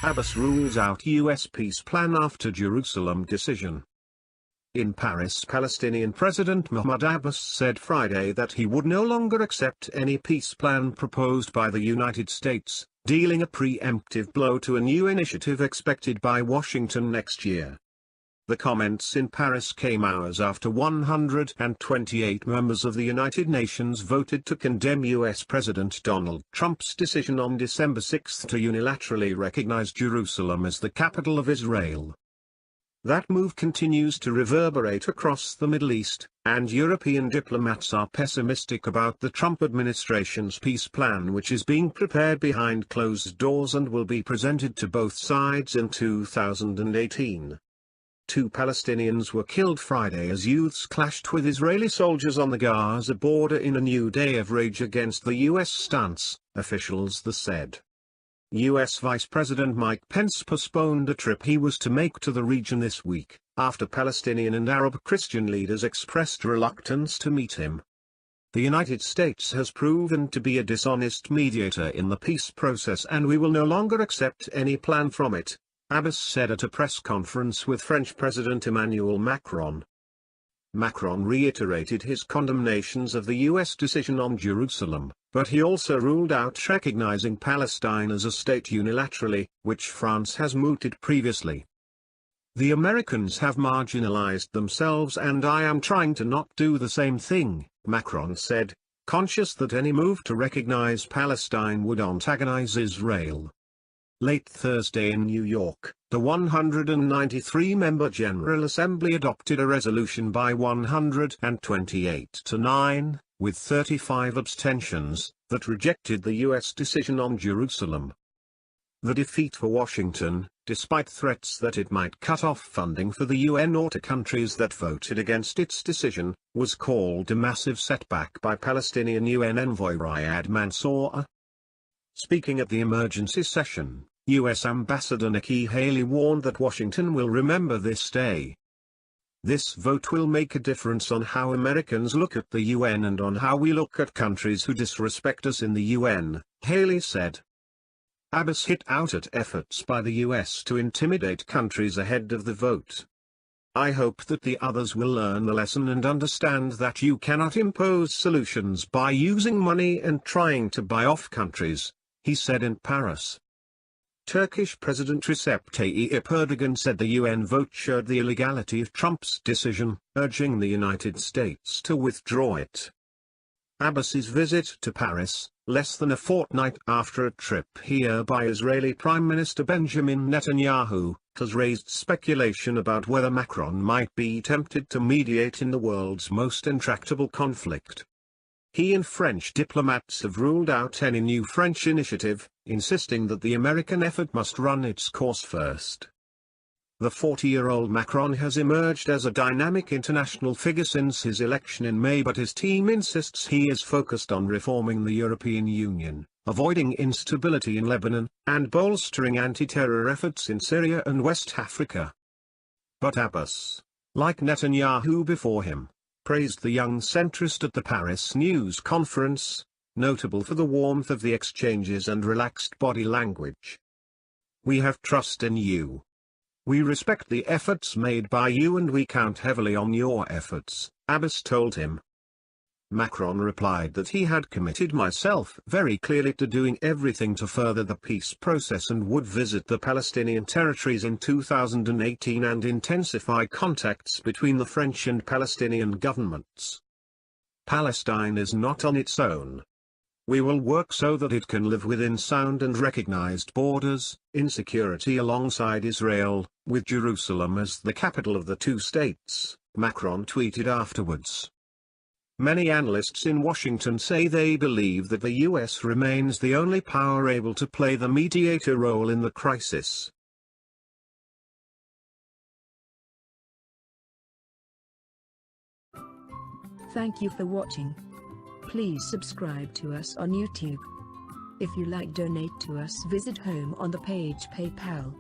Abbas rules out U.S. peace plan after Jerusalem decision. In Paris, Palestinian President Mahmud Abbas said Friday that he would no longer accept any peace plan proposed by the United States, dealing a preemptive blow to a new initiative expected by Washington next year. The comments in Paris came hours after 128 members of the United Nations voted to condemn U.S. President Donald Trump's decision on December 6 to unilaterally recognize Jerusalem as the capital of Israel. That move continues to reverberate across the Middle East, and European diplomats are pessimistic about the Trump administration's peace plan, which is being prepared behind closed doors and will be presented to both sides in 2018. 2 Palestinians were killed Friday as youths clashed with Israeli soldiers on the Gaza border in a new day of rage against the U.S. stance, officials said. U.S. Vice President Mike Pence postponed a trip he was to make to the region this week, after Palestinian and Arab Christian leaders expressed reluctance to meet him. The United States has proven to be a dishonest mediator in the peace process, and we will no longer accept any plan from it, Abbas said at a press conference with French President Emmanuel Macron. Macron reiterated his condemnations of the U.S. decision on Jerusalem, but he also ruled out recognizing Palestine as a state unilaterally, which France has mooted previously. The Americans have marginalized themselves, and I am trying to not do the same thing, Macron said, conscious that any move to recognize Palestine would antagonize Israel. Late Thursday in New York, the 193-member General Assembly adopted a resolution by 128 to 9, with 35 abstentions, that rejected the U.S. decision on Jerusalem. The defeat for Washington, despite threats that it might cut off funding for the UN or to countries that voted against its decision, was called a massive setback by Palestinian UN envoy Riyad Mansour. Speaking at the emergency session, U.S. Ambassador Nikki Haley warned that Washington will remember this day. This vote will make a difference on how Americans look at the UN and on how we look at countries who disrespect us in the UN, Haley said. Abbas hit out at efforts by the U.S. to intimidate countries ahead of the vote. I hope that the others will learn the lesson and understand that you cannot impose solutions by using money and trying to buy off countries, he said in Paris. Turkish President Recep Tayyip Erdogan said the UN vote showed the illegality of Trump's decision, urging the United States to withdraw it. Abbas's visit to Paris, less than a fortnight after a trip here by Israeli Prime Minister Benjamin Netanyahu, has raised speculation about whether Macron might be tempted to mediate in the world's most intractable conflict. He and French diplomats have ruled out any new French initiative, insisting that the American effort must run its course first. The 40-year-old Macron has emerged as a dynamic international figure since his election in May, but his team insists he is focused on reforming the European Union, avoiding instability in Lebanon, and bolstering anti-terror efforts in Syria and West Africa. But Abbas, like Netanyahu before him, praised the young centrist at the Paris News Conference, notable for the warmth of the exchanges and relaxed body language. We have trust in you. We respect the efforts made by you and we count heavily on your efforts, Abbas told him. Macron replied that he had committed himself very clearly to doing everything to further the peace process and would visit the Palestinian territories in 2018 and intensify contacts between the French and Palestinian governments. Palestine is not on its own. We will work so that it can live within sound and recognized borders, in security alongside Israel, with Jerusalem as the capital of the two states, Macron tweeted afterwards. Many analysts in Washington say they believe that the U.S. remains the only power able to play the mediator role in the crisis. Thank you for watching. Please subscribe to us on YouTube. If you like, donate to us, visit home on the page PayPal.